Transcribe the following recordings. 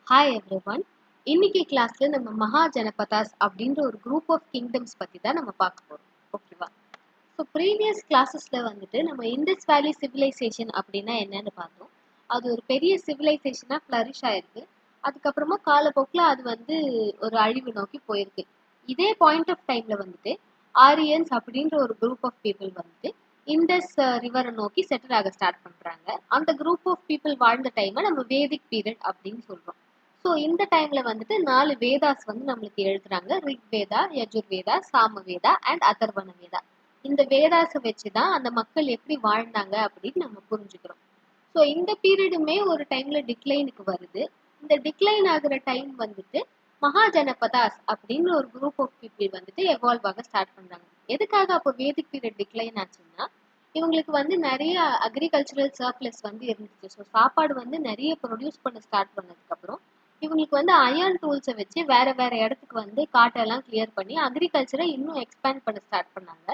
Hi everyone. இன்னைக்கு கிளாஸ்ல நம்ம மகாஜனபதாஸ் அப்படின்ற ஒரு குரூப் ஆஃப் கிங்டம்ஸ் பத்தி தான் நம்ம பார்க்க போறோம். ஓகேவா? ஸோ ப்ரீவியஸ் கிளாஸஸ்ல வந்துட்டு நம்ம இண்டஸ் வேலி சிவிலைசேஷன் அப்படின்னா என்னன்னு பார்த்தோம். அது ஒரு பெரிய சிவிலைசேஷனா ஃப்ளரிஷ் ஆயிருக்கு. அதுக்கப்புறமா காலப்போக்கில் அது வந்து ஒரு அழிவு நோக்கி போயிருக்கு. இதே பாயிண்ட் ஆஃப் டைம்ல வந்துட்டு ஆரியன்ஸ் அப்படின்ற ஒரு குரூப் ஆஃப் பீப்புள் வந்துட்டு இண்டஸ் ரிவரை நோக்கி செட்டில் ஆக ஸ்டார்ட் பண்றாங்க. அந்த குரூப் ஆஃப் பீப்புள் வாழ்ந்த டைமை நம்ம வேதிக் பீரியட் அப்படின்னு சொல்றோம். ஸோ இந்த டைம்ல வந்துட்டு 4 வேதாஸ் வந்து நம்மளுக்கு எழுதுறாங்க. ரிக் வேதா, யஜுர்வேதா, சாமவேதா அண்ட் அதர்வண வேதா. இந்த வேதாஸை வச்சுதான் அந்த மக்கள் எப்படி வாழ்ந்தாங்க அப்படின்னு நம்ம புரிஞ்சுக்கிறோம். ஸோ இந்த பீரியடுமே ஒரு டைம்ல டிக்ளைனுக்கு வருது. இந்த டிக்ளைன் ஆகுற டைம் வந்துட்டு மகாஜனபதாஸ் அப்படின்னு ஒரு குரூப் ஆஃப் பீப்புள் வந்துட்டு எவால்வ் ஆக ஸ்டார்ட் பண்றாங்க. எதுக்காக அப்போ வேதிக் பீரியட் டிக்ளைன் ஆச்சுன்னா, இவங்களுக்கு வந்து நிறைய அக்ரிகல்ச்சரல் சர்ப்ளஸ் வந்து இருந்துச்சு. ஸோ சாப்பாடு வந்து நிறைய ப்ரொடியூஸ் பண்ண ஸ்டார்ட் பண்ணதுக்கு அப்புறம் இவங்களுக்கு வந்து அயர்ன் டூல்ஸை வச்சு வேற வேற இடத்துக்கு வந்து காட்டெல்லாம் கிளியர் பண்ணி அக்ரிகல்ச்சரை இன்னும் எக்ஸ்பேண்ட் பண்ண ஸ்டார்ட் பண்ணாங்க.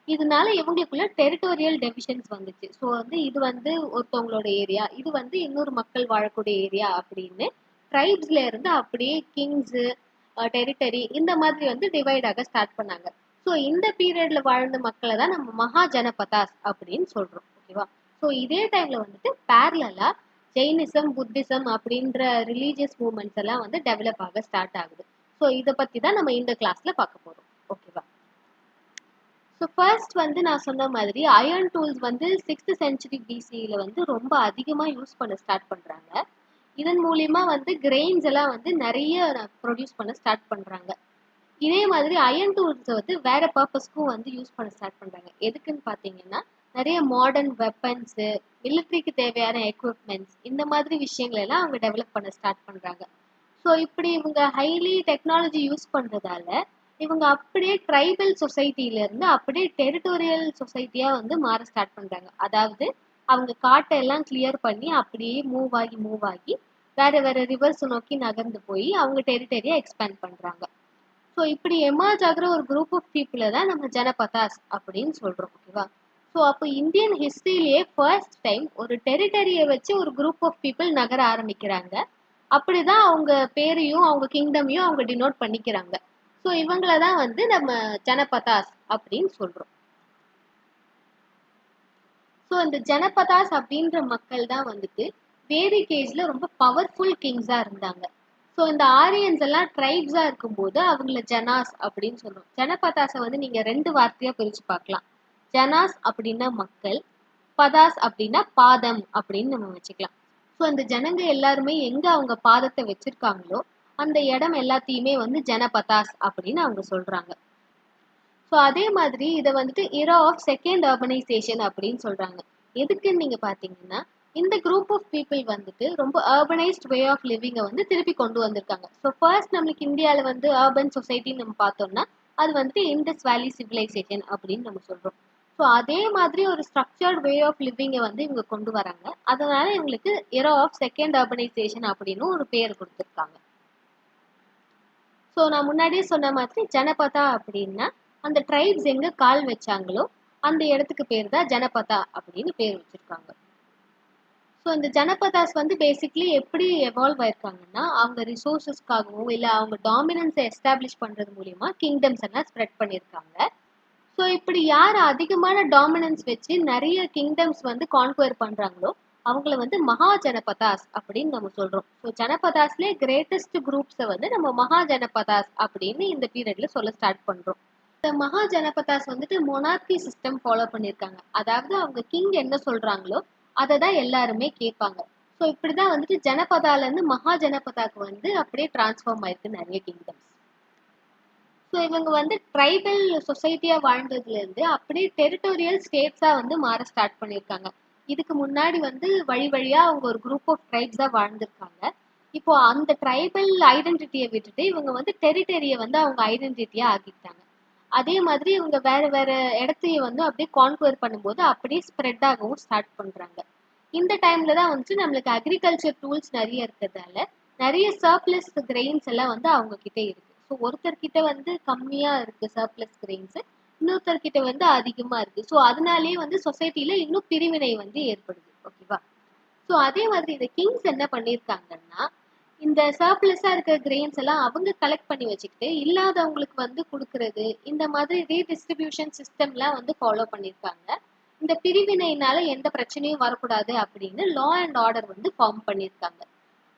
இதனால இவங்களுக்குள்ள டெரிட்டோரியல் டெவிஷன்ஸ் வந்துச்சு. ஸோ வந்து இது வந்து ஒருத்தவங்களோட ஏரியா, இது வந்து இன்னொரு மக்கள் வாழக்கூடிய ஏரியா அப்படின்னு ட்ரைப்ஸ்ல இருந்து அப்படியே கிங்ஸ், டெரிட்டரி இந்த மாதிரி வந்து டிவைட் ஆக ஸ்டார்ட் பண்ணாங்க. ஸோ இந்த பீரியட்ல வாழ்ந்த மக்களை தான் நம்ம மகாஜனபதாஸ் அப்படின்னு சொல்றோம். ஓகேவா? ஸோ இதே டைம்ல வந்துட்டு பேரலா ஜெயினிசம், புத்திசம் அப்படின்ற ரிலீஜியஸ் மூவ்மெண்ட்ஸ் எல்லாம் வந்து டெவலப் ஆக ஸ்டார்ட் ஆகுது. ஸோ இதை பத்தி தான் நம்ம இந்த கிளாஸ்ல பார்க்க போறோம். ஓகேவா? ஸோ ஃபர்ஸ்ட் வந்து நான் சொன்ன மாதிரி அயர்ன் டூல்ஸ் வந்து 6th சென்ச்சுரி பிசியில வந்து ரொம்ப அதிகமாக யூஸ் பண்ண ஸ்டார்ட் பண்ணுறாங்க. இதன் மூலியமா வந்து கிரெயின்ஸ் எல்லாம் வந்து நிறைய ப்ரொடியூஸ் பண்ண ஸ்டார்ட் பண்ணுறாங்க. இதே மாதிரி அயர்ன் டூல்ஸை வந்து வேற பர்பஸ்க்கும் வந்து யூஸ் பண்ண ஸ்டார்ட் பண்ணுறாங்க. எதுக்குன்னு பார்த்தீங்கன்னா, நிறைய மாடர்ன் வெப்பன்ஸு, மிலிட்ரிக்கு தேவையான எக்யூப்மெண்ட்ஸ் இந்த மாதிரி விஷயங்கள் எல்லாம் அவங்க டெவலப் பண்ண ஸ்டார்ட் பண்ணுறாங்க. ஸோ இப்படி இவங்க ஹைலி டெக்னாலஜி யூஸ் பண்ணுறதால இவங்க அப்படியே ட்ரைபல் சொசைட்டில இருந்து அப்படியே டெரிட்டோரியல் சொசைட்டியா வந்து மாற ஸ்டார்ட் பண்றாங்க. அதாவது அவங்க காட்டை எல்லாம் கிளியர் பண்ணி அப்படியே மூவ் ஆகி வேற வேற ரிவர்ஸ் நோக்கி நகர்ந்து போய் அவங்க டெரிட்டரியா எக்ஸ்பேண்ட் பண்றாங்க. ஸோ இப்படி எமர்ஜ் ஆகுற ஒரு குரூப் ஆஃப் பீப்புளை தான் நம்ம ஜனபதாஸ் அப்படின்னு சொல்றோம். ஓகேவா? ஸோ அப்போ இந்தியன் ஹிஸ்டரியிலேயே ஃபர்ஸ்ட் டைம் ஒரு டெரிட்டரியை வச்சு ஒரு குரூப் ஆஃப் பீப்புள் நகர ஆரம்பிக்கிறாங்க. அப்படிதான் அவங்க பேரையும் அவங்க கிங்டமையும் அவங்க டினோட் பண்ணிக்கிறாங்க. ஸோ இவங்கள தான் வந்து நம்ம ஜனபதாஸ் அப்படின்னு சொல்றோம். ஸோ இந்த ஜனபதாஸ் அப்படின்ற மக்கள் தான் வந்துட்டு வேதிக் ஏஜ்ல ரொம்ப பவர்ஃபுல் கிங்ஸா இருந்தாங்க. ஸோ இந்த ஆரியன்ஸ் எல்லாம் ட்ரைப்ஸா இருக்கும்போது அவங்கள ஜனாஸ் அப்படின்னு சொல்றோம். ஜனபதாஸை வந்து நீங்க 2 வார்த்தையா பிரிச்சு பார்க்கலாம். ஜனாஸ் அப்படின்னா மக்கள், பதாஸ் அப்படின்னா பாதம் அப்படின்னு நம்ம வச்சுக்கலாம். ஸோ அந்த ஜனங்க எல்லாருமே எங்க அவங்க பாதத்தை வச்சிருக்காங்களோ அந்த இடம் எல்லாத்தையுமே வந்து ஜனபதாஸ் அப்படின்னு அவங்க சொல்றாங்க. ஸோ அதே மாதிரி இதை வந்துட்டு இரா ஆஃப் செகண்ட் அர்பனைசேஷன் அப்படின்னு சொல்றாங்க. எதுக்குன்னு நீங்க பாத்தீங்கன்னா, இந்த குரூப் ஆஃப் பீப்புள் வந்துட்டு ரொம்ப அர்பனைஸ்ட் வே ஆஃப் லிவிங்கை வந்து திருப்பி கொண்டு வந்திருக்காங்க. ஸோ ஃபர்ஸ்ட் நம்மளுக்கு இந்தியாவில் வந்து அர்பன் சொசைட்டின்னு நம்ம பார்த்தோம்னா அது வந்துட்டு இண்டஸ் வேலி சிவிலைசேஷன் அப்படின்னு நம்ம சொல்றோம். ஸோ அதே மாதிரி ஒரு ஸ்ட்ரக்சர்ட் வே ஆஃப் லிவிங்கை வந்து இவங்க கொண்டு வராங்க. அதனால இவங்களுக்கு இரா ஆஃப் செகண்ட் அர்பனைசேஷன் அப்படின்னு ஒரு பேர் கொடுத்துருக்காங்க. ஸோ நான் முன்னாடியே சொன்ன மாதிரி ஜனபதா அப்படின்னா அந்த ட்ரைப்ஸ் எங்க கால் வச்சாங்களோ அந்த இடத்துக்கு பேர் தான் ஜனபதா அப்படின்னு பேர் வச்சிருக்காங்க. ஸோ இந்த ஜனபதாஸ் வந்து பேசிக்லி எப்படி எவால்வ் ஆயிருக்காங்கன்னா, அவங்க ரிசோர்ஸஸ்க்காகவும் இல்லை அவங்க டாமினன்ஸை எஸ்டாப்ளிஷ் பண்றது மூலியமா கிங்டம்ஸ் எல்லாம் ஸ்ப்ரெட் பண்ணியிருக்காங்க. ஸோ இப்படி யார் அதிகமான டாமினன்ஸ் வச்சு நிறைய கிங்டம்ஸ் வந்து கான்குவர் பண்றாங்களோ அவங்கள வந்து மகா ஜனபதாஸ் அப்படின்னு நம்ம சொல்றோம். ஸோ ஜனபதாஸ்லேயே கிரேட்டஸ்ட் குரூப்ஸை வந்து நம்ம மகா ஜனபதாஸ் அப்படின்னு இந்த பீரியட்ல சொல்ல ஸ்டார்ட் பண்றோம். இந்த மகா ஜனபதாஸ் வந்துட்டு மொனார்கி சிஸ்டம் ஃபாலோ பண்ணியிருக்காங்க. அதாவது அவங்க கிங் என்ன சொல்றாங்களோ அதை தான் எல்லாருமே கேட்பாங்க. ஸோ இப்படிதான் வந்துட்டு ஜனபதால இருந்து மகா ஜனபதாக்கு வந்து அப்படியே டிரான்ஸ்ஃபார்ம் ஆயிருக்கு நிறைய கிங்டம்ஸ். ஸோ இவங்க வந்து ட்ரைபல் சொசைட்டியா வாழ்ந்ததுல இருந்து அப்படியே டெரிட்டோரியல் ஸ்டேட்ஸா வந்து மாற ஸ்டார்ட் பண்ணியிருக்காங்க. இதுக்கு முன்னாடி வந்து வழி வழியா அவங்க ஒரு குரூப் ஆஃப் ட்ரைப்ஸா வாழ்ந்திருக்காங்க. இப்போ அந்த ட்ரைபல் ஐடென்டிட்டியை விட்டுட்டு இவங்க வந்து டெரிட்டரியை வந்து அவங்க ஐடென்டிட்டியா ஆக்கிட்டாங்க. அதே மாதிரி இவங்க வேற வேற இடத்தையும் வந்து அப்படியே கான்குவர் பண்ணும்போது அப்படியே ஸ்ப்ரெட் ஆகவும் ஸ்டார்ட் பண்றாங்க. இந்த டைம்ல தான் வந்துட்டு நம்மளுக்கு அக்ரிகல்ச்சர் டூல்ஸ் நிறைய இருக்கிறதால நிறைய சர்ப்ளஸ் கிரெயின்ஸ் எல்லாம் வந்து அவங்க கிட்ட இருக்கு. ஸோ ஒருத்தர்கிட்ட வந்து கம்மியா இருக்கு சர்ப்ளஸ் கிரெயின்ஸ், இன்னொருத்தர்கிட்ட வந்து அதிகமா இருக்கு. ஸோ அதனாலேயே வந்து சொசைட்டில இன்னும் பிரிவினை வந்து ஏற்படுது. ஓகேவா? ஸோ அதே மாதிரி இந்த கிங்ஸ் என்ன பண்ணியிருக்காங்கன்னா, இந்த சர்ப்ளஸா இருக்க கிரெயின்ஸ் எல்லாம் அவங்க கலெக்ட் பண்ணி வச்சுக்கிட்டு இல்லாதவங்களுக்கு வந்து கொடுக்கறது, இந்த மாதிரி ரீடிஸ்ட்ரிபியூஷன் சிஸ்டம்லாம் வந்து ஃபாலோ பண்ணியிருக்காங்க. இந்த பிரிவினையினால எந்த பிரச்சனையும் வரக்கூடாது அப்படின்னு லா அண்ட் ஆர்டர் வந்து ஃபார்ம் பண்ணியிருக்காங்க.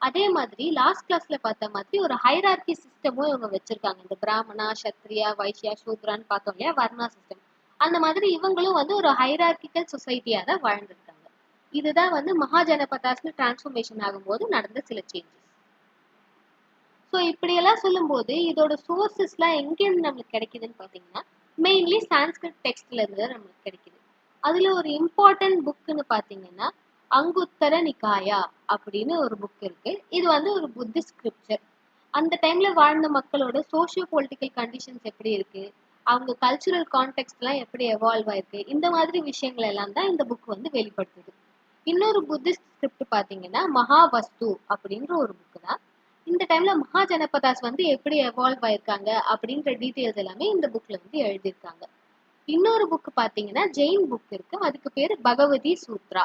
அதே மாதிரி லாஸ்ட் கிளாஸ்ல பார்த்த மாதிரி ஒரு ஹைரார்கி சிஸ்டமும் இவங்க வச்சிருக்காங்க. இந்த பிராமணா, சத்ரியா, வைஷ்யா, சூத்ரான்னு பார்த்தோம் இல்லையா, வர்ணா சிஸ்டம். அந்த மாதிரி இவங்களும் வந்து ஒரு ஹைரார்கிக்கல் சொசைட்டியா தான் வாழ்ந்திருக்காங்க. இதுதான் வந்து மகாஜனபதாஸ்னு டிரான்ஸ்ஃபர்மேஷன் ஆகும்போது நடந்த சில சேஞ்சஸ். ஸோ இப்படியெல்லாம் சொல்லும்போது இதோட சோர்சஸ்லாம் எங்கேருந்து நம்மளுக்கு கிடைக்குதுன்னு பார்த்தீங்கன்னா, மெயின்லி சான்ஸ்கிரிட் டெக்ஸ்ட்ல இருந்து தான் நம்மளுக்கு கிடைக்குது. அதுல ஒரு இம்பார்ட்டன்ட் புக்குன்னு பார்த்தீங்கன்னா அங்குத்தர நிகாயா அப்படின்னு ஒரு புக் இருக்கு. இது வந்து ஒரு புத்திஸ்ட் ஸ்கிரிப்சர். அந்த டைம்ல வாழ்ந்த மக்களோட சோஷியோ பொலிட்டிக்கல் கண்டிஷன்ஸ் எப்படி இருக்கு, அவங்க கல்ச்சுரல் கான்டெக்ட் எல்லாம் எப்படி எவால்வ் ஆயிருக்கு, இந்த மாதிரி விஷயங்கள் எல்லாம் தான் இந்த புக் வந்து வெளிப்படுத்துது. இன்னொரு புத்திஸ்ட் ஸ்கிரிப்ட் பாத்தீங்கன்னா மகாவஸ்து அப்படின்ற ஒரு புக் தான். இந்த டைம்ல மகாஜனபதாஸ் வந்து எப்படி எவால்வ் ஆயிருக்காங்க அப்படின்ற டீட்டெயில்ஸ் எல்லாமே இந்த புக்ல வந்து எழுதியிருக்காங்க. இன்னொரு புக் பாத்தீங்கன்னா ஜெயின் புக் இருக்கு, அதுக்கு பேரு பகவதி சூத்ரா.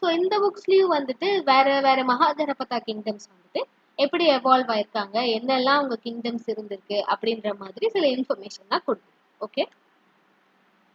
ஸோ இந்த புக்ஸ்லயும் வந்துட்டு வேற வேற மகாஜனபதா கிங்டம்ஸ் வந்துட்டு எப்படி எவால்வ் ஆயிருக்காங்க, என்னெல்லாம் அவங்க கிங்டம்ஸ் இருந்திருக்கு அப்படின்ற மாதிரி சில இன்ஃபர்மேஷன்லாம் கொடுக்குது. ஓகே.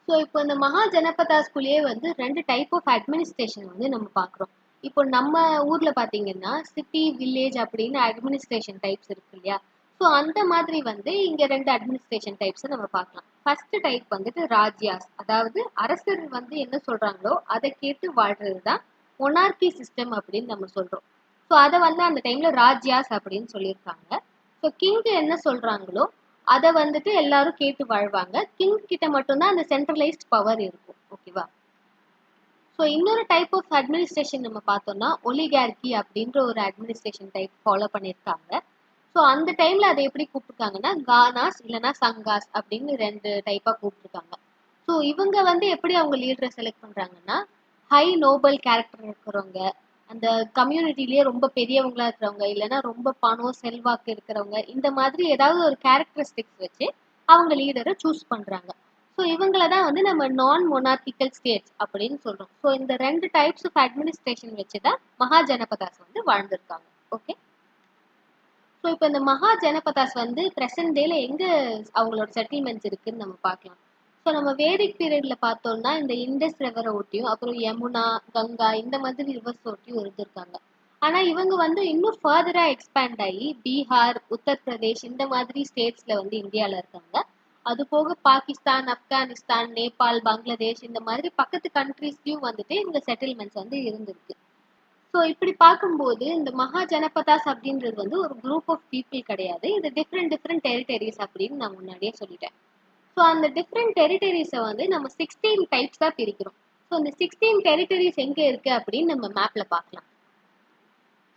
ஸோ இப்போ இந்த மகாஜனபதாஸ்குள்ளேயே வந்து 2 டைப் ஆஃப் அட்மினிஸ்ட்ரேஷன் வந்து நம்ம பார்க்குறோம். இப்போ நம்ம ஊர்ல பாத்தீங்கன்னா சிட்டி, வில்லேஜ் அப்படின்னு அட்மினிஸ்ட்ரேஷன் டைப்ஸ் இருக்கு இல்லையா. ஸோ அந்த மாதிரி வந்து இங்க 2 அட்மினிஸ்ட்ரேஷன் டைப்ஸ் நம்ம பார்க்கலாம். ஃபர்ஸ்ட் டைப் வந்துட்டு ராஜ்யாஸ், அதாவது அரசர் வந்து என்ன சொல்றாங்களோ அதை கேட்டு வாழ்றது தான் மொனார்கி சிஸ்டம் அப்படின்னு நம்ம சொல்றோம். ஸோ அதை வந்து அந்த டைம்ல ராஜ்யாஸ் அப்படின்னு சொல்லியிருக்காங்க. ஸோ கிங் என்ன சொல்றாங்களோ அதை வந்துட்டு எல்லாரும் கேட்டு வாழ்வாங்க. கிங் கிட்ட மட்டும்தான் அந்த சென்ட்ரலைஸ்ட் பவர் இருக்கும். ஓகேவா. ஸோ இன்னொரு டைப் ஆஃப் அட்மினிஸ்ட்ரேஷன் நம்ம பார்த்தோம்னா ஒலிகார்கி அப்படின்ற ஒரு அட்மினிஸ்ட்ரேஷன் டைப் ஃபாலோ பண்ணியிருக்காங்க. ஸோ அந்த டைம்ல அதை எப்படி கூப்பிட்டுருக்காங்கன்னா கானாஸ் இல்லைன்னா சங்காஸ் அப்படின்னு 2 டைப்பா கூப்பிட்டுருக்காங்க. ஸோ இவங்க வந்து எப்படி அவங்க லீடரை செலக்ட் பண்றாங்கன்னா ஹை நோபல் கேரக்டர் இருக்கிறவங்க, அந்த கம்யூனிட்டிலேயே ரொம்ப பெரியவங்களா இருக்கிறவங்க, இல்லைன்னா ரொம்ப பணம் செல்வாக்கு இருக்கிறவங்க, இந்த மாதிரி ஏதாவது ஒரு கேரக்டரிஸ்டிக்ஸ் வச்சு அவங்க லீடரை சூஸ் பண்றாங்க. ஸோ இவங்கள தான் வந்து நம்ம நான் மொனார்கிக்கல் ஸ்டேட்ஸ் அப்படின்னு சொல்றோம். ஸோ இந்த 2 டைப்ஸ் ஆஃப் அட்மினிஸ்ட்ரேஷன் வச்சு தான் மகாஜனபதாஸ் வந்து வாழ்ந்திருக்காங்க. ஓகே. ஸோ இப்போ இந்த மகாஜனபதாஸ் வந்து ப்ரெசன்ட் டேல எங்க அவங்களோட செட்டில்மெண்ட்ஸ் இருக்குன்னு நம்ம பார்க்கலாம். ஸோ நம்ம வேதிக் பீரியட்ல பார்த்தோம்னா இந்த இண்டஸ் ரிவரை ஒட்டியும், அப்புறம் யமுனா, கங்கா இந்த மாதிரி ரிவர்ஸ் ஒட்டியும் இருந்திருக்காங்க. ஆனா இவங்க வந்து இன்னும் ஃபர்தரா எக்ஸ்பேண்ட் ஆகி பீகார், உத்தரப்பிரதேஷ் இந்த மாதிரி ஸ்டேட்ஸ்ல வந்து இந்தியால இருக்காங்க. அது போக பாகிஸ்தான், ஆப்கானிஸ்தான், நேபாள், பங்களாதேஷ் இந்த மாதிரி பக்கத்து கண்ட்ரீஸ்லயும் வந்துட்டு இந்த செட்டில்மெண்ட்ஸ் வந்து இருந்திருக்கு. ஸோ இப்படி பார்க்கும்போது இந்த மகாஜனபதாஸ் அப்படின்றது வந்து ஒரு குரூப் ஆஃப் பீப்புள் கிடையாது. இது டிஃப்ரெண்ட் டிஃப்ரெண்ட் டெரிட்டரிஸ் அப்படின்னு நான் முன்னாடியே சொல்லிட்டேன். ஸோ அந்த டிஃப்ரெண்ட் டெரிட்டரிஸை வந்து நம்ம 16 டைப்ஸ் தான் பிரிக்கிறோம். ஸோ இந்த 16 டெரிட்டரிஸ் எங்க இருக்கு அப்படின்னு நம்ம மேப்ல பார்க்கலாம்.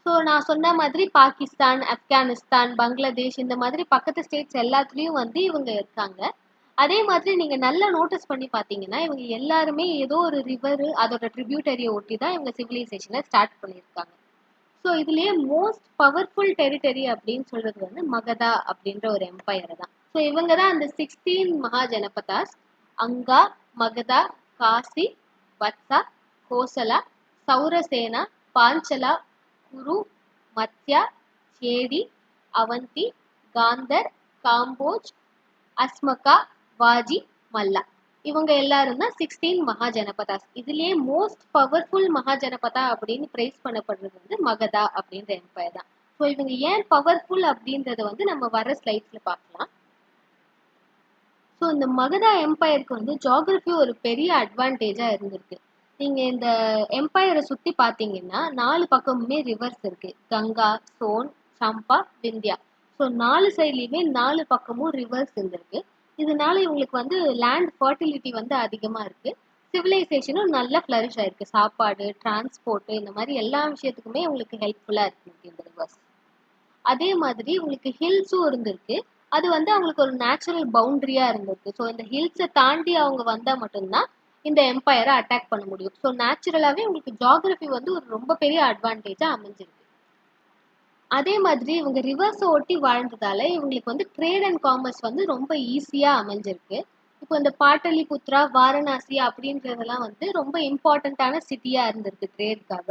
ஸோ நான் சொன்ன மாதிரி பாகிஸ்தான், ஆப்கானிஸ்தான், பங்களாதேஷ் இந்த மாதிரி பக்கத்து ஸ்டேட்ஸ் எல்லாத்துலேயும் வந்து இவங்க இருக்காங்க. அதே மாதிரி நீங்க நல்லா நோட்டீஸ் பண்ணி பார்த்தீங்கன்னா இவங்க எல்லாருமே ஏதோ ஒரு ரிவர் அதோட ட்ரிபியூட்டரியை ஒட்டி தான் இவங்க சிவிலைசேஷனை ஸ்டார்ட் பண்ணியிருக்காங்க. ஸோ இதுலயே மோஸ்ட் பவர்ஃபுல் டெரிட்டரி அப்படின்னு சொல்றது வந்து மகதா அப்படின்ற ஒரு எம்பையர் தான். ஸோ இவங்க தான் அந்த 16 மகாஜனபதாஸ். அங்கா, மகதா, காசி, வத்சா, கோசலா, சௌரசேனா, பாஞ்சலா, குரு, மத்யா, சேடி, அவந்தி, காந்தர், காம்போஜ், அஸ்மகா, வாஜி, மல்லா. இவங்க எல்லாரும் தான் 16 மகாஜனபதாஸ். இதுலயே மோஸ்ட் பவர்ஃபுல் மகாஜனபதா அப்படின்னு பிரைஸ் பண்ணப்படுறது வந்து மகதா அப்படின்ற எம்பையர் தான். ஸோ இவங்க ஏன் பவர்ஃபுல் அப்படின்றத வந்து நம்ம வர ஸ்லைட்ஸ்ல பார்க்கலாம். ஸோ இந்த மகதா எம்பையருக்கு வந்து ஜியாகிரபி ஒரு பெரிய அட்வான்டேஜா இருந்திருக்கு. நீங்க இந்த எம்பையரை சுத்தி பாத்தீங்கன்னா 4 பக்கமுமே ரிவர்ஸ் இருக்கு. கங்கா, சோன், சம்பா, விந்தியா. ஸோ 4 சைட்லயுமே 4 பக்கமும் ரிவர்ஸ் இருந்திருக்கு. இதனால இவங்களுக்கு வந்து லேண்ட் ஃபர்டிலிட்டி வந்து அதிகமா இருக்கு. சிவிலைசேஷனும் நல்லா ஃபிளரிஷ் ஆயிருக்கு. சாப்பாடு, டிரான்ஸ்போர்ட் இந்த மாதிரி எல்லா விஷயத்துக்குமே உங்களுக்கு ஹெல்ப்ஃபுல்லா இருக்கு இந்த ரிவர்ஸ். அதே மாதிரி உங்களுக்கு ஹில்ஸும் இருந்திருக்கு. அது வந்து அவங்களுக்கு ஒரு நேச்சுரல் பவுண்டரியா இருந்திருக்கு. ஸோ இந்த ஹில்ஸை தாண்டி அவங்க வந்தா மட்டும்தான் இந்த எம்பையரை அட்டாக் பண்ண முடியும். ஸோ நேச்சுரலாவே உங்களுக்கு ஜியாகிரபி வந்து ஒரு ரொம்ப பெரிய அட்வான்டேஜா அமைஞ்சிருக்கு. அதே மாதிரி இவங்க ரிவர்ஸை ஒட்டி வாழ்ந்ததால இவங்களுக்கு வந்து ட்ரேட் அண்ட் காமர்ஸ் வந்து ரொம்ப ஈஸியா அமைஞ்சிருக்கு. இப்போ இந்த பாட்டலிபுத்ரா, வாரணாசி அப்படின்றதெல்லாம் வந்து ரொம்ப இம்பார்ட்டண்ட்டான சிட்டியா இருந்திருக்கு ட்ரேட்காக.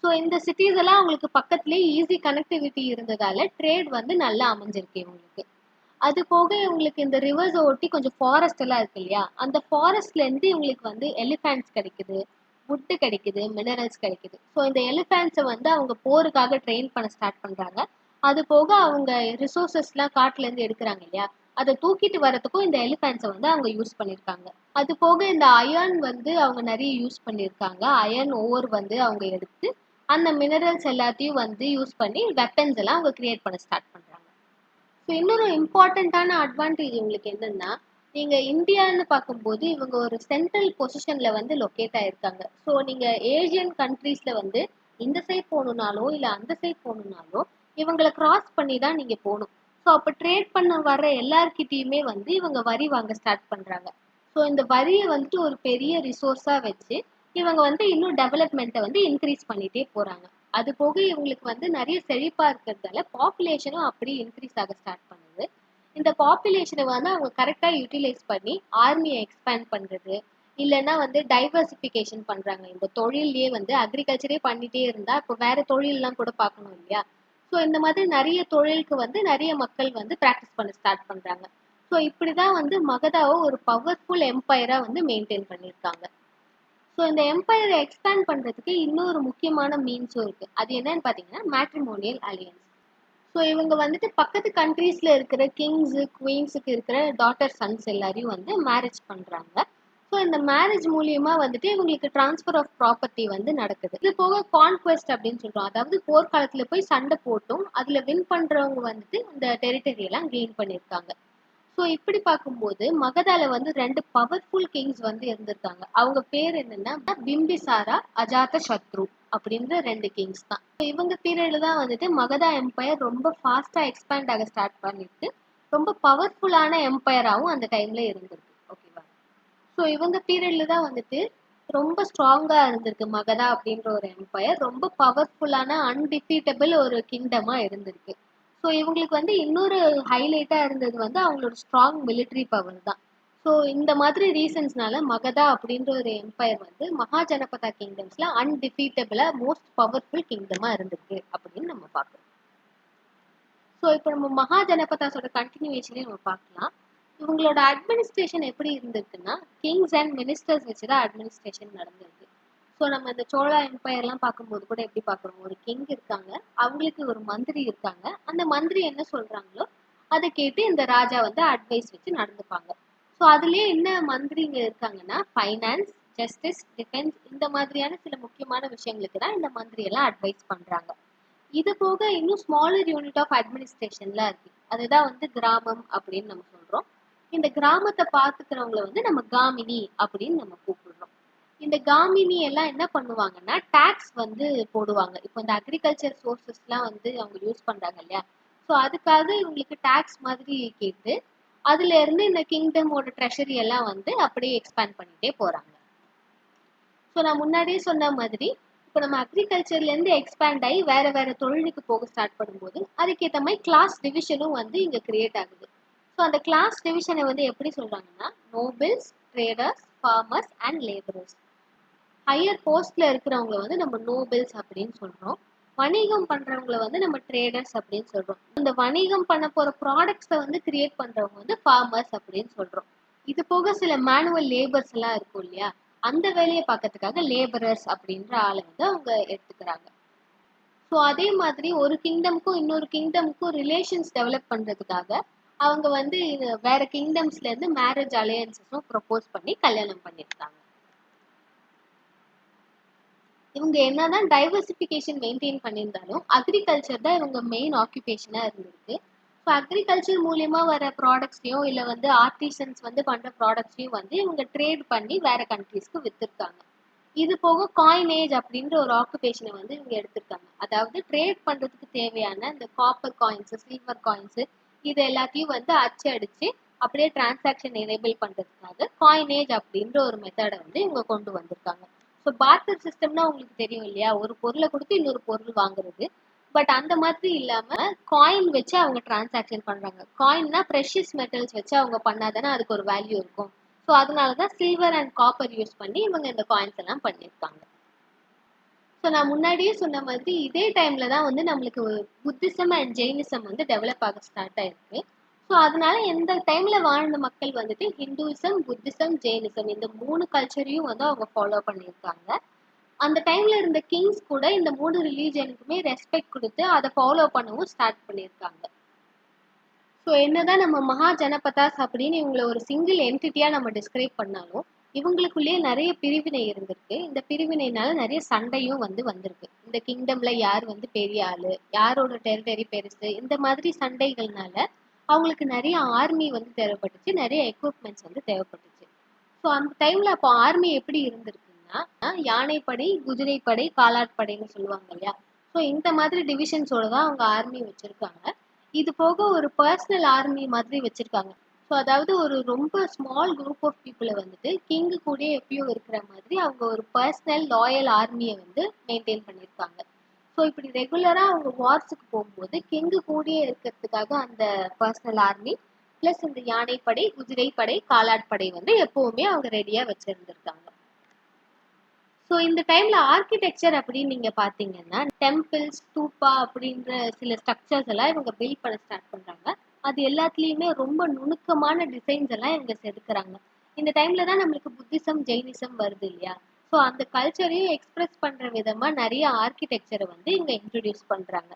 ஸோ இந்த சிட்டிஸ் எல்லாம் உங்களுக்கு பக்கத்துலேயே ஈஸி கனெக்டிவிட்டி இருந்ததால ட்ரேட் வந்து நல்லா அமைஞ்சிருக்கு இவங்களுக்கு. அது போக இவங்களுக்கு இந்த ரிவர்ஸை ஒட்டி கொஞ்சம் ஃபாரஸ்ட் எல்லாம் இருக்கு இல்லையா, அந்த ஃபாரஸ்ட்ல இருந்து இவங்களுக்கு வந்து எலிஃபேண்ட்ஸ் கிடைக்குது, வுட்டு கிடைக்குது, மினரல்ஸ் கிடைக்குது. ஸோ இந்த எலிஃபேண்ட்ஸை வந்து அவங்க போருக்காக ட்ரெயின் பண்ண ஸ்டார்ட் பண்றாங்க. அது போக அவங்க ரிசோர்சஸ்லாம் காட்டுல இருந்து எடுக்கிறாங்க இல்லையா, அதை தூக்கிட்டு வரதுக்கும் இந்த எலிஃபேண்ட்ஸை வந்து அவங்க யூஸ் பண்ணியிருக்காங்க. அது போக இந்த அயர்ன் வந்து அவங்க நிறைய யூஸ் பண்ணியிருக்காங்க. அயர்ன் ஓர் வந்து அவங்க எடுத்து அந்த மினரல்ஸ் எல்லாத்தையும் வந்து யூஸ் பண்ணி வெப்பன்ஸ் எல்லாம் அவங்க கிரியேட் பண்ண ஸ்டார்ட் பண்றாங்க. ஸோ இன்னொரு இம்பார்ட்டண்ட்டான அட்வான்டேஜ் உங்களுக்கு என்னன்னா, நீங்க இந்தியான்னு பார்க்கும்போது இவங்க ஒரு சென்ட்ரல் பொசிஷன்ல வந்து லொக்கேட் ஆயிருக்காங்க. ஸோ நீங்க ஏசியன் கண்ட்ரீஸ்ல வந்து இந்த சைட் போகணுன்னாலோ இல்லை அந்த சைட் போகணுன்னாலோ இவங்களை கிராஸ் பண்ணி தான் நீங்க போகணும். ஸோ அப்போ ட்ரேட் பண்ண வர்ற எல்லார்கிட்டயுமே வந்து இவங்க வரி வாங்க ஸ்டார்ட் பண்றாங்க. ஸோ இந்த வரியை வந்துட்டு ஒரு பெரிய ரிசோர்ஸா வச்சு இவங்க வந்து இன்னும் டெவலப்மெண்ட்டை வந்து இன்க்ரீஸ் பண்ணிட்டே போறாங்க. அது போக இவங்களுக்கு வந்து நிறைய செழிப்பா இருக்கிறதால பாப்புலேஷனும் அப்படி இன்க்ரீஸ் ஆக ஸ்டார்ட் பண்ணுது. இந்த பாப்புலேஷனை வந்து அவங்க கரெக்டா யூட்டிலைஸ் பண்ணி ஆர்மியை எக்ஸ்பேண்ட் பண்றது, இல்லைன்னா வந்து டைவர்சிஃபிகேஷன் பண்றாங்க. இந்த தொழிலே வந்து அக்ரிகல்ச்சரே பண்ணிட்டே இருந்தா இப்போ வேற தொழிலெல்லாம் கூட பார்க்கணும் இல்லையா. ஸோ இந்த மாதிரி நிறைய தொழிலுக்கு வந்து நிறைய மக்கள் வந்து ப்ராக்டிஸ் பண்ண ஸ்டார்ட் பண்றாங்க. ஸோ இப்படிதான் வந்து மகதாவை ஒரு பவர்ஃபுல் எம்பையரா வந்து மெயின்டைன் பண்ணியிருக்காங்க. ஸோ இந்த எம்பையரை எக்ஸ்பேண்ட் பண்றதுக்கு இன்னொரு முக்கியமான மீன்ஸும் இருக்கு. அது என்னன்னு பார்த்தீங்கன்னா மேட்ரிமோனியல் அலியன்ஸ். ஸோ இவங்க வந்துட்டு பக்கத்து கண்ட்ரீஸ்ல இருக்கிற கிங்ஸு குவீன்ஸுக்கு இருக்கிற டாட்டர் சன்ஸ் எல்லாரையும் வந்து மேரேஜ் பண்றாங்க. ஸோ இந்த மேரேஜ் மூலியமா வந்துட்டு இவங்களுக்கு டிரான்ஸ்ஃபர் ஆஃப் ப்ராப்பர்ட்டி வந்து நடக்குது. இது போக கான்குவெஸ்ட் அப்படின்னு சொல்றோம், அதாவது போர்க்காலத்துல போய் சண்டை போட்டும் அதுல வின் பண்றவங்க வந்துட்டு இந்த டெரிட்டரி எல்லாம் கெயின் பண்ணியிருக்காங்க. ஸோ இப்படி பார்க்கும்போது மகதால வந்து ரெண்டு பவர்ஃபுல் கிங்ஸ் வந்து இருந்திருக்காங்க. அவங்க பேர் என்னன்னா பிம்பிசாரா, அஜாத சத்ரு அப்படின்ற ரெண்டு கிங்ஸ் தான். இவங்க பீரியட்ல தான் வந்துட்டு மகதா எம்பையர் ரொம்ப ஃபாஸ்டா எக்ஸ்பேண்ட் ஆக ஸ்டார்ட் பண்ணிட்டு ரொம்ப பவர்ஃபுல்லான எம்பையராகவும் அந்த டைம்ல இருந்திருக்கு. ஓகேவா. ஸோ இவங்க பீரியட்ல தான் வந்துட்டு ரொம்ப ஸ்ட்ராங்கா இருந்திருக்கு மகதா அப்படின்ற ஒரு எம்பையர். ரொம்ப பவர்ஃபுல்லான அன்டிஃபீட்டபிள் ஒரு கிங்டமா இருந்திருக்கு. ஸோ இவங்களுக்கு வந்து இன்னொரு ஹைலைட்டா இருந்தது வந்து அவங்களோட ஸ்ட்ராங் மிலிட்ரி பவர் தான். ஸோ இந்த மாதிரி ரீசன்ஸ்னால மகதா அப்படின்ற ஒரு எம்பையர் வந்து மகாஜனபதா கிங்டம்ஸ்ல அன்டிஃபீட்டபிளா மோஸ்ட் பவர்ஃபுல் கிங்டமா இருந்திருக்கு அப்படின்னு நம்ம பார்க்கறோம். ஸோ இப்போ நம்ம மகாஜனபதாஸோட கண்டினியூவேஷனே நம்ம பார்க்கலாம். இவங்களோட அட்மினிஸ்ட்ரேஷன் எப்படி இருந்திருக்குன்னா கிங்ஸ் அண்ட் மினிஸ்டர்ஸ் வச்சுதான் அட்மினிஸ்ட்ரேஷன் நடந்திருக்கு. ஸோ நம்ம இந்த சோழா எம்பையர்லாம் பார்க்கும்போது கூட எப்படி பார்க்குறோம், ஒரு கிங் இருக்காங்க, அவங்களுக்கு ஒரு மந்திரி இருக்காங்க, அந்த மந்திரி என்ன சொல்றாங்களோ அதை கேட்டு இந்த ராஜா வந்து அட்வைஸ் வச்சு நடந்துப்பாங்க. ஸோ அதுலயே என்ன மந்திரிங்க இருக்காங்கன்னா ஃபைனான்ஸ், ஜஸ்டிஸ், டிஃபென்ஸ் இந்த மாதிரியான சில முக்கியமான விஷயங்களுக்கு தான் இந்த மந்திரி எல்லாம் அட்வைஸ் பண்றாங்க. இது போக இன்னும் ஸ்மாலர் யூனிட் ஆஃப் அட்மினிஸ்ட்ரேஷன்லாம் இருக்கு. அதுதான் வந்து கிராமம் அப்படின்னு நம்ம சொல்றோம். இந்த கிராமத்தை பார்த்துக்கிறவங்களை வந்து நம்ம காமினி அப்படின்னு நம்ம கூப்பிடுறோம். இந்த காமினி எல்லாம் என்ன பண்ணுவாங்கன்னா டாக்ஸ் வந்து போடுவாங்க. இப்போ இந்த அக்ரிகல்ச்சர் சோர்சஸ்லாம் வந்து அவங்க யூஸ் பண்றாங்க இல்லையா, ஸோ அதுக்காக இவங்களுக்கு டாக்ஸ் மாதிரி கேட்டு அதுல இருந்து இந்த கிங்டமோட ட்ரெஷரி எல்லாம் வந்து அப்படியே எக்ஸ்பேண்ட் பண்ணிட்டே போறாங்க. ஸோ நான் முன்னாடியே சொன்ன மாதிரி இப்போ நம்ம அக்ரிகல்ச்சர்ல இருந்து எக்ஸ்பேண்ட் ஆகி வேற வேற தொழிலுக்கு போக ஸ்டார்ட் பண்ணும்போது அதுக்கேற்ற மாதிரி கிளாஸ் டிவிஷனும் வந்து இங்க கிரியேட் ஆகுது. ஸோ அந்த கிளாஸ் டிவிஷனை வந்து எப்படி சொல்றாங்கன்னா nobles, traders, farmers and labourers. Higher போஸ்ட்ல இருக்கிறவங்க வந்து நம்ம நோபல்ஸ் அப்படின்னு சொல்றோம். வணிகம் பண்றவங்களை வந்து நம்ம ட்ரேடர்ஸ் அப்படின்னு சொல்றோம். இந்த வணிகம் பண்ண போற ப்ராடக்ட்ஸை வந்து கிரியேட் பண்றவங்க வந்து ஃபார்மர்ஸ் அப்படின்னு சொல்றோம். இது போக சில மேனுவல் லேபர்ஸ் எல்லாம் இருக்கும் இல்லையா, அந்த வேலையை பார்க்கறதுக்காக லேபரர்ஸ் அப்படின்ற ஆளை வந்து அவங்க எடுத்துக்கிறாங்க. ஸோ அதே மாதிரி ஒரு கிங்டம்க்கும் இன்னொரு கிங்டம்க்கும் ரிலேஷன்ஸ் டெவலப் பண்றதுக்காக அவங்க வந்து வேற கிங்டம்ஸ்ல இருந்து மேரேஜ் அலையன்சஸும் ப்ரொபோஸ் பண்ணி கல்யாணம் பண்ணியிருக்காங்க. இவங்க என்னதான் டைவர்சிபிகேஷன் மெயின்டைன் பண்ணியிருந்தாலும் அக்ரிகல்ச்சர் தான் இவங்க மெயின் ஆக்குபேஷனா இருந்திருக்கு. ஸோ அக்ரிகல்ச்சர் மூலியமா வர ப்ராடக்ட்ஸையும் இல்லை வந்து ஆர்டிசன்ஸ் வந்து பண்ற ப்ராடக்ட்ஸையும் வந்து இவங்க ட்ரேட் பண்ணி வேற கண்ட்ரீஸ்க்கு வித்துருக்காங்க. இது போக காயினேஜ் அப்படின்ற ஒரு ஆக்குபேஷனை வந்து இவங்க எடுத்திருக்காங்க. அதாவது ட்ரேட் பண்றதுக்கு தேவையான இந்த காப்பர் காயின்ஸ், சில்வர் காயின்ஸ் இது எல்லாத்தையும் வந்து அச்சடிச்சு அப்படியே டிரான்சாக்ஷன் எனேபிள் பண்றதுக்காக காயினேஜ் அப்படின்ற ஒரு மெத்தடை வந்து இவங்க கொண்டு வந்திருக்காங்க. ஸோ பார்ட்டர் சிஸ்டம்னா உங்களுக்கு தெரியும் இல்லையா, ஒரு பொருளை கொடுத்து இன்னொரு பொருள் வாங்குறது. பட் அந்த மாதிரி இல்லாம காயின் வச்சு அவங்க டிரான்சாக்ஷன் பண்றாங்க. காயின்னா ப்ரெஷியஸ் மெட்டல்ஸ் வச்சு அவங்க பண்ணாதானே அதுக்கு ஒரு வேல்யூ இருக்கும். ஸோ அதனாலதான் சில்வர் அண்ட் காப்பர் யூஸ் பண்ணி இவங்க இந்த காயின்ஸ் எல்லாம் பண்ணியிருக்காங்க. ஸோ நான் முன்னாடியே சொன்ன மாதிரி இதே டைம்ல தான் வந்து நம்மளுக்கு புத்திசம் அண்ட் ஜெயினிசம் வந்து டெவலப் ஆக ஸ்டார்ட் ஆயிருக்கு. ஸோ அதனால இந்த டைம்ல வாழ்ந்த மக்கள் வந்துட்டு ஹிந்துவிசம், புத்திசம், ஜெயினிசம் இந்த 3 கல்ச்சரையும் வந்து அவங்க ஃபாலோ பண்ணியிருக்காங்க. அந்த டைம்ல இருந்த கிங்ஸ் கூட இந்த 3 ரிலீஜனுக்குமே ரெஸ்பெக்ட் கொடுத்து அதை ஃபாலோ பண்ணவும் ஸ்டார்ட் பண்ணியிருக்காங்க. ஸோ என்னதான் நம்ம மகா ஜனபதாஸ் அப்படின்னு இவங்களை ஒரு சிங்கிள் என்டிட்டியா நம்ம டிஸ்கிரைப் பண்ணாலும் இவங்களுக்குள்ளேயே நிறைய பிரிவினை இருந்திருக்கு. இந்த பிரிவினைனால நிறைய சண்டையும் வந்து வந்திருக்கு. இந்த கிங்டம்ல யார் வந்து பெரிய ஆளு, யாரோட டெரிட்டரி பெருசு, இந்த மாதிரி சண்டைகள்னால அவங்களுக்கு நிறைய ஆர்மி வந்து தேவைப்பட்டுச்சு, நிறைய எக்யூப்மெண்ட்ஸ் வந்து தேவைப்பட்டுச்சு. ஸோ அந்த டைம்ல அப்போ ஆர்மி எப்படி இருந்திருக்குன்னா யானைப்படை, குதிரைப்படை, காலாட்படைன்னு சொல்லுவாங்க இல்லையா. ஸோ இந்த மாதிரி டிவிஷன்ஸோட தான் அவங்க ஆர்மி வச்சிருக்காங்க. இது போக ஒரு பர்சனல் ஆர்மி மாதிரி வச்சிருக்காங்க. ஸோ அதாவது ஒரு ரொம்ப ஸ்மால் குரூப் ஆஃப் பீப்புளை வந்துட்டு கிங்கு கூட எப்பயும் இருக்கிற மாதிரி அவங்க ஒரு பர்சனல் லாயல் ஆர்மியை வந்து மெயின்டைன் பண்ணியிருக்காங்க. ஸோ இப்படி ரெகுலரா அவங்க வார்ஸுக்கு போகும்போது கிங்கு கூடயே இருக்கிறதுக்காக அந்த பர்சனல் ஆர்மி பிளஸ் இந்த யானைப்படை, குதிரைப்படை, காலாட்படை வந்து எப்பவுமே அவங்க ரெடியா வச்சிருந்திருக்காங்க. ஸோ இந்த டைம்ல ஆர்கிடெக்சர் அப்படின்னு நீங்க பாத்தீங்கன்னா டெம்பிள்ஸ், ஸ்தூப்பா அப்படின்ற சில ஸ்ட்ரக்சர்ஸ் எல்லாம் இவங்க பில்ட் பண்ண ஸ்டார்ட் பண்றாங்க. அது எல்லாத்துலயுமே ரொம்ப நுணுக்கமான டிசைன்ஸ் எல்லாம் இவங்க செதுக்குறாங்க. இந்த டைம்ல தான் நம்மளுக்கு புத்திசம், ஜெயினிசம் வருது இல்லையா. ஸோ அந்த கல்ச்சரையும் எக்ஸ்பிரஸ் பண்ற விதமா நிறைய ஆர்கிடெக்சரை வந்து இவங்க இன்ட்ரடியூஸ் பண்றாங்க.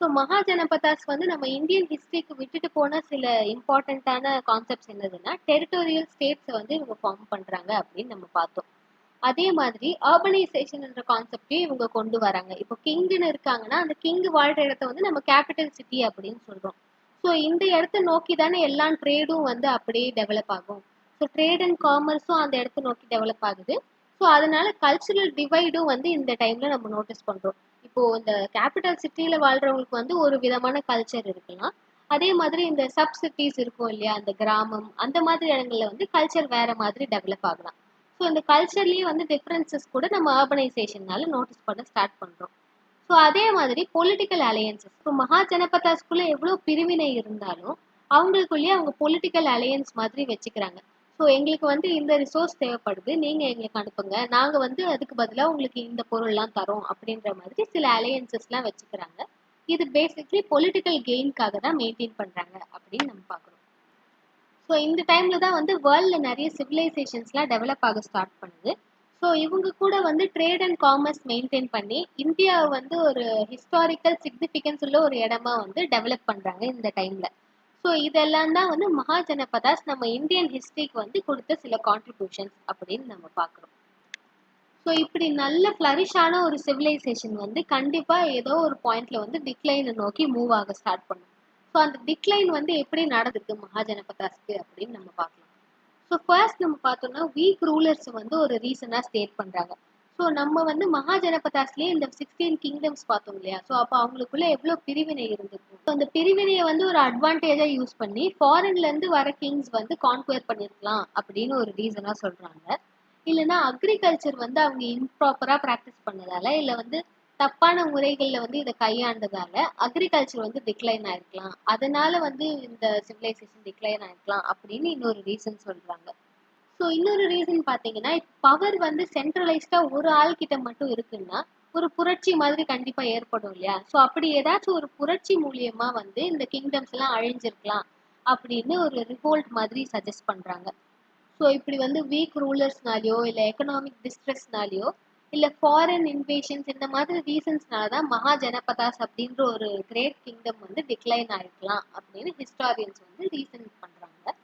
ஸோ மகாஜனபதாஸ் வந்து நம்ம இந்தியன் ஹிஸ்டரிக்கு விட்டுட்டு போன சில இம்பார்ட்டண்ட்டான கான்செப்ட்ஸ் என்னதுன்னா டெரிட்டோரியல் ஸ்டேட்ஸை வந்து இவங்க ஃபார்ம் பண்றாங்க அப்படின்னு நம்ம பார்த்தோம். அதே மாதிரி அர்பனைசேஷன் என்ற கான்செப்டையும் இவங்க கொண்டு வராங்க. இப்போ கிங்னு இருக்காங்கன்னா அந்த கிங் வாழ்ற இடத்த வந்து நம்ம கேபிட்டல் சிட்டி அப்படின்னு சொல்றோம். ஸோ இந்த இடத்த நோக்கி தானே எல்லா ட்ரேடும் வந்து அப்படியே டெவலப் ஆகும். ஸோ ட்ரேட் அண்ட் காமர்ஸும் அந்த இடத்த நோக்கி டெவலப் ஆகுது. ஸோ அதனால கல்ச்சுரல் டிவைடும் வந்து இந்த டைம்ல நம்ம நோட்டீஸ் பண்றோம். இப்போ இந்த கேபிட்டல் சிட்டியில வாழ்றவங்களுக்கு வந்து ஒரு விதமான கல்ச்சர் இருக்கலாம். அதே மாதிரி இந்த சப் சிட்டிஸ் இருக்கும் இல்லையா, அந்த கிராமம் அந்த மாதிரி இடங்கள்ல வந்து கல்ச்சர் வேற மாதிரி டெவலப் ஆகலாம். ஸோ இந்த கல்ச்சர்லயே வந்து டிஃப்ரென்சஸ் கூட நம்ம அர்பனைசேஷன்னால நோட்டீஸ் பண்ண ஸ்டார்ட் பண்றோம். ஸோ அதே மாதிரி பொலிட்டிக்கல் அலையன்சஸ், இப்போ மகா ஜனபதாஸ்குள்ள எவ்வளோ பிரிவினை இருந்தாலும் அவங்களுக்குள்ளேயே அவங்க பொலிட்டிக்கல் அலையன்ஸ் மாதிரி வச்சுக்கிறாங்க. ஸோ எங்களுக்கு வந்து இந்த ரிசோர்ஸ் தேவைப்படுது, நீங்க எங்களுக்கு அனுப்புங்க, நாங்க வந்து அதுக்கு பதிலாக உங்களுக்கு இந்த பொருள்லாம் தரோம் அப்படின்ற மாதிரி சில அலையன்சஸ்லாம் வச்சுக்கிறாங்க. இது பேசிக்லி பொலிட்டிக்கல் கெயின்காக தான் மெயின்டைன் பண்றாங்க அப்படின்னு நம்ம பார்க்குறோம். ஸோ இந்த டைம்ல தான் வந்து வேர்ல்டில் நிறைய சிவிலைசேஷன்ஸ்லாம் டெவலப் ஆக ஸ்டார்ட் பண்ணுது. ஸோ இவங்க கூட வந்து ட்ரேட் அண்ட் காமர்ஸ் மெயின்டைன் பண்ணி இந்தியாவை வந்து ஒரு ஹிஸ்டாரிக்கல் சிக்னிஃபிகன்ஸ் உள்ள ஒரு இடமா வந்து டெவலப் பண்ணுறாங்க இந்த டைம்ல. ஸோ இதெல்லாம் தான் வந்து மகாஜனபதாஸ் நம்ம இந்தியன் ஹிஸ்டரிக்கு வந்து கொடுத்த சில கான்ட்ரிபியூஷன்ஸ் அப்படின்னு நம்ம பார்க்குறோம். ஸோ இப்படி நல்ல ஃப்ளரிஷான ஒரு சிவிலைசேஷன் வந்து கண்டிப்பாக ஏதோ ஒரு பாயிண்ட்ல வந்து டிக்ளைனை நோக்கி மூவ் ஆக ஸ்டார்ட் பண்ணும். ஸோ அந்த டிக்ளைன் வந்து எப்படி நடந்துருக்கு மகாஜனபதாஸ்க்கு அப்படின்னு நம்ம பார்க்கலாம். ஸோ ஃபர்ஸ்ட் நம்ம பார்த்தோம்னா வீக் ரூலர்ஸ் வந்து ஒரு ரீசனாக ஸ்டேட் பண்ணுறாங்க. ஸோ நம்ம வந்து மகாஜனபதாஸ்லேயே இந்த 16 கிங்டம்ஸ் பார்த்தோம் இல்லையா. ஸோ அப்போ அவங்களுக்குள்ள எவ்வளோ பிரிவினை இருந்திருக்கும். ஸோ அந்த பிரிவினையை வந்து ஒரு அட்வான்டேஜாக யூஸ் பண்ணி ஃபாரின்லேருந்து வர கிங்ஸ் வந்து கான்குயர் பண்ணியிருக்கலாம் அப்படின்னு ஒரு ரீசனாக சொல்கிறாங்க. இல்லைன்னா அக்ரிகல்ச்சர் வந்து அவங்க இம்ப்ராப்பராக ப்ராக்டிஸ் பண்ணதால இல்லை வந்து தப்பான முறைகள்ல வந்து இதை கையாண்டதால அக்ரிகல்ச்சர் வந்து டிக்ளைன் ஆயிருக்கலாம், அதனால வந்து இந்த சிவிலைசேஷன் டிக்ளைன் ஆயிருக்கலாம் அப்படின்னு இன்னொரு ரீசன் சொல்றாங்க. ஸோ இன்னொரு ரீசன் பார்த்தீங்கன்னா பவர் வந்து சென்ட்ரலைஸ்டா ஒரு ஆள் கிட்ட மட்டும் இருக்குன்னா ஒரு புரட்சி மாதிரி கண்டிப்பா ஏற்படும் இல்லையா. ஸோ அப்படி ஏதாச்சும் ஒரு புரட்சி மூலியமா வந்து இந்த கிங்டம்ஸ் எல்லாம் அழிஞ்சிருக்கலாம் அப்படின்னு ஒரு ரிவோல்ட் மாதிரி சஜஸ்ட் பண்றாங்க. ஸோ இப்படி வந்து வீக் ரூலர்ஸ்னாலையோ இல்லை எக்கனாமிக் டிஸ்ட்ரெஸ்னாலையோ இல்லை ஃபாரின் இன்வேஷன்ஸ் இந்த மாதிரி ரீசன்ஸ்னால தான் மகா ஜனபதாஸ் அப்படின்ற ஒரு கிரேட் கிங்டம் வந்து டிக்ளைன் ஆயிருக்கலாம் அப்படின்னு ஹிஸ்டாரியன்ஸ் வந்து ரீசன் பண்றாங்க.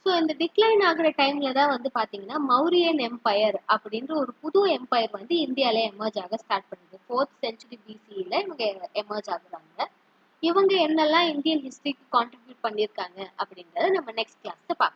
ஸோ இந்த டிக்ளைன் ஆகுற டைம்ல தான் வந்து பாத்தீங்கன்னா மௌரியன் எம்பையர் அப்படின்ற ஒரு புது எம்பையர் வந்து இந்தியாவில எமர்ஜ் ஆக ஸ்டார்ட் பண்ணுது. 4th century BCE இவங்க எமர்ஜ் ஆகுறாங்க. இவங்க என்னெல்லாம் இந்தியன் ஹிஸ்டரிக்கு கான்ட்ரிபியூட் பண்ணியிருக்காங்க அப்படின்றத நம்ம நெக்ஸ்ட் கிளாஸ்ல பார்க்கலாம்.